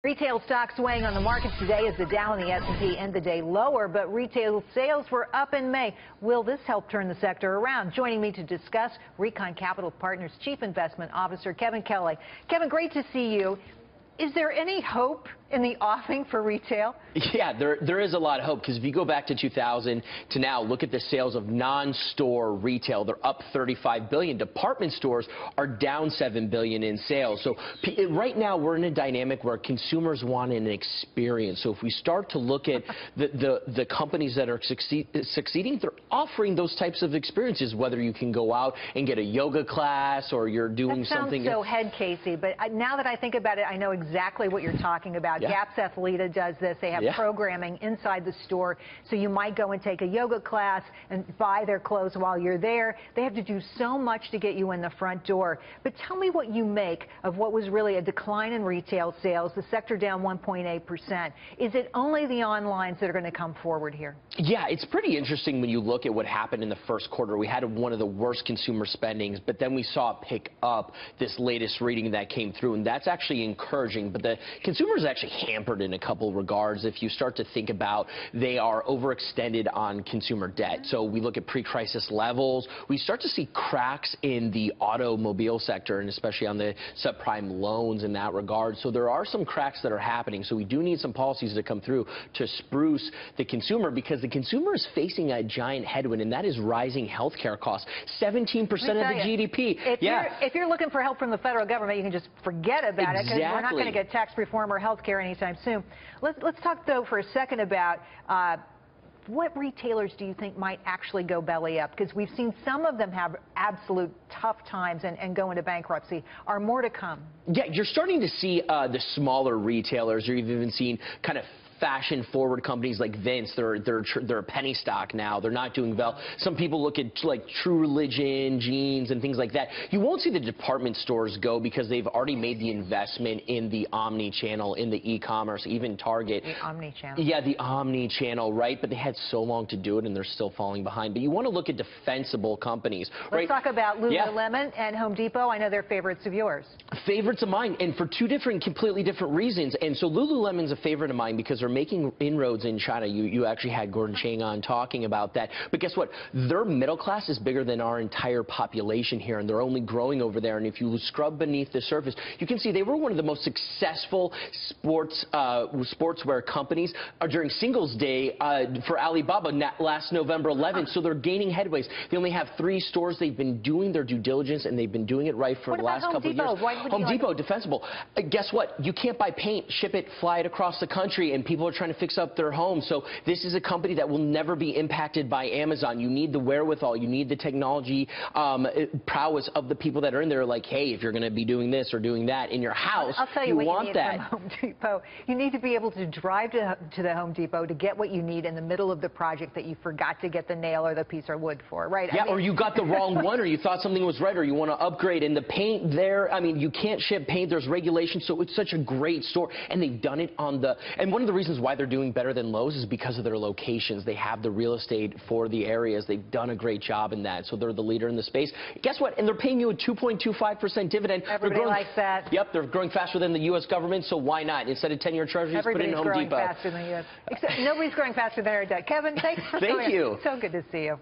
Retail stocks weighing on the markets today as the Dow and the S&P end the day lower, but retail sales were up in May. Will this help turn the sector around? Joining me to discuss, Recon Capital Partners Chief Investment Officer Kevin Kelly. Kevin, great to see you. Is there any hope in the offing for retail? Yeah, there is a lot of hope, because if you go back to 2000 to now, look at the sales of non-store retail. They're up $35 billion. Department stores are down $7 billion in sales. So right now we're in a dynamic where consumers want an experience. So if we start to look at the companies that are succeeding, they're offering those types of experiences, whether you can go out and get a yoga class or you're doing something. That sounds so head casey, but now that I think about it, I know exactly what you're talking about. Yeah. Gap's Athleta does this. They have programming inside the store, so you might go and take a yoga class and buy their clothes while you're there. They have to do so much to get you in the front door. But tell me what you make of what was really a decline in retail sales, the sector down 1.8%. Is it only the onlines that are going to come forward here? Yeah, it's pretty interesting when you look at what happened in the first quarter. We had one of the worst consumer spendings, but then we saw it pick up this latest reading that came through, and that's actually encouraging. But the consumer is actually hampered in a couple regards. If you start to think about, they are overextended on consumer debt. So we look at pre-crisis levels. We start to see cracks in the automobile sector, and especially on the subprime loans in that regard. So there are some cracks that are happening. So we do need some policies to come through to spruce the consumer, because the consumer is facing a giant headwind, and that is rising healthcare costs. 17% of the GDP. If you're looking for help from the federal government, you can just forget about it, because we're not going to get tax reform or health care anytime soon. Let's talk, though, for a second about what retailers do you think might actually go belly up? Because we've seen some of them have absolute tough times and go into bankruptcy. Are more to come? Yeah, you're starting to see the smaller retailers. You've even seen kind of fashion-forward companies like Vince. They're a penny stock now. They're not doing well. Some people look at like True Religion, jeans, and things like that. You won't see the department stores go, because they've already made the investment in the omni-channel, in the e-commerce, even Target. The omni-channel. Yeah, the omni-channel, right? But they had so long to do it, and they're still falling behind. But you want to look at defensible companies, right? Let's talk about Lululemon and Home Depot. I know they're favorites of yours. Favorites of mine, and for two completely different reasons. And so Lululemon's a favorite of mine because they're making inroads in China. You actually had Gordon Chang on talking about that. But guess what? Their middle class is bigger than our entire population here, and they're only growing over there. And if you scrub beneath the surface, you can see they were one of the most successful sportswear companies during Singles Day for Alibaba last November 11th. So they're gaining headways. They only have 3 stores. They've been doing their due diligence, and they've been doing it right for the last couple of years. Home Depot, defensible. Guess what? You can't buy paint, ship it, fly it across the country, and people are trying to fix up their homes. So this is a company that will never be impacted by Amazon. You need the wherewithal. You need the technology prowess of the people that are in there. Like, hey, if you're going to be doing this or doing that in your house, I'll tell you what want you need that. from Home Depot. You need to be able to drive to the Home Depot to get what you need in the middle of the project that you forgot to get the nail or the piece of wood for, right? Yeah, or you got the wrong one, or you thought something was right, or you want to upgrade. And the paint there, I mean, you can't ship paint. There's regulations, so it's such a great store. And they've done it on the, and one of the reasons why they're doing better than Lowe's is because of their locations. They have the real estate for the areas. They've done a great job in that. So they're the leader in the space. Guess what? And they're paying you a 2.25% dividend. Everybody likes that. Yep, they're growing faster than the U.S. government, so why not? Instead of 10-year treasuries, put it in Home Depot. Everybody's growing faster than the U.S. Except nobody's growing faster than our debt. Kevin, thanks for Thank you. So good to see you.